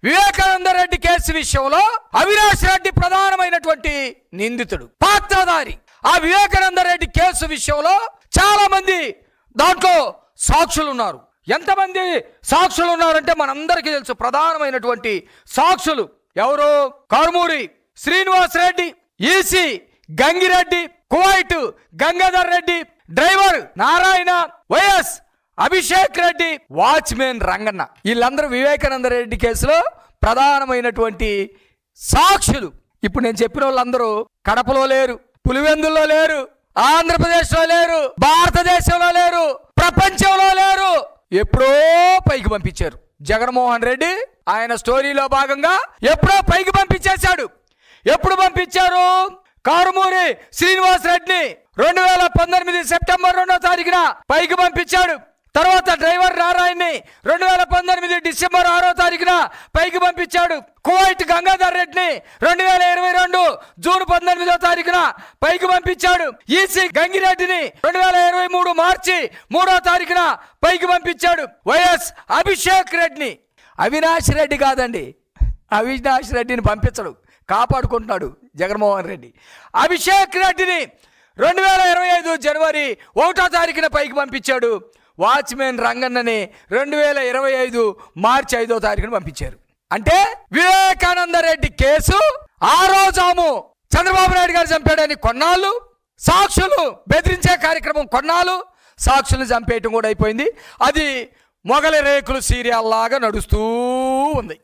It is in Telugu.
వివేకానంద రెడ్డి కేసు విషయంలో అవినాష్ రెడ్డి ప్రధానమైనటువంటి నిందితుడు, పాత్రధారి. ఆ వివేకానంద రెడ్డి కేసు విషయంలో చాలా మంది దాంట్లో సాక్షులు ఉన్నారు. ఎంతమంది సాక్షులు ఉన్నారంటే మనందరికీ తెలుసు. ప్రధానమైనటువంటి సాక్షులు ఎవరు? Karumuri Srinivas Reddy, EC Gangireddy, Kuwait Gangadhar Reddy, driver Narayana, YS Abhishek Reddy, watchman Ranganna. వీళ్ళందరూ వివేకానంద రెడ్డి కేసులో ప్రధానమైనటువంటి సాక్షులు. ఇప్పుడు నేను చెప్పిన వాళ్ళందరూ కడపలో లేరు, పులివెందుల్లో లేరు, ఆంధ్రప్రదేశ్లో లేరు, భారతదేశంలో లేరు, ప్రపంచంలో లేరు. ఎప్పుడో పైకి పంపించారు. జగన్మోహన్ రెడ్డి ఆయన స్టోరీలో భాగంగా ఎప్పుడో పైకి పంపించేశాడు. ఎప్పుడు పంపించారు? కారుమూరి శ్రీనివాస్ రెడ్డిని 2019 సెప్టెంబర్ 2వ తారీఖున పైకి పంపించాడు. తర్వాత డ్రైవర్ నారాయణని 2019 డిసెంబర్ 6వ తారీఖున పైకి పంపించాడు. కువైట్ గంగాధర్ రెడ్డిని 2022 జూన్ 19వ తారీఖున పైకి పంపించాడు. ఈసీ గంగిరెడ్డిని 2023 మార్చి 3వ తారీఖున పైకి పంపించాడు. వైఎస్ అభిషేక్ రెడ్డిని, అవినాష్ రెడ్డి కాదండి, అవినాష్ రెడ్డిని పంపించడు, కాపాడుకుంటున్నాడు జగన్మోహన్ రెడ్డి. అభిషేక్ రెడ్డిని 2025 జనవరి 1వ తారీఖున పైకి పంపించాడు. వాచ్మెన్ రంగన్నని 2025 మార్చి 5వ తారీఖున పంపించారు. అంటే వివేకానంద రెడ్డి కేసు ఆ రోజాము చంద్రబాబు నాయుడు గారు చంపాడని కొన్నాళ్ళు, సాక్షులు బెదిరించే కార్యక్రమం కొన్నాళ్ళు, సాక్షులు చంపేయటం కూడా అయిపోయింది. అది మొగలి రేకులు సీరియల్ లాగా నడుస్తూ ఉంది.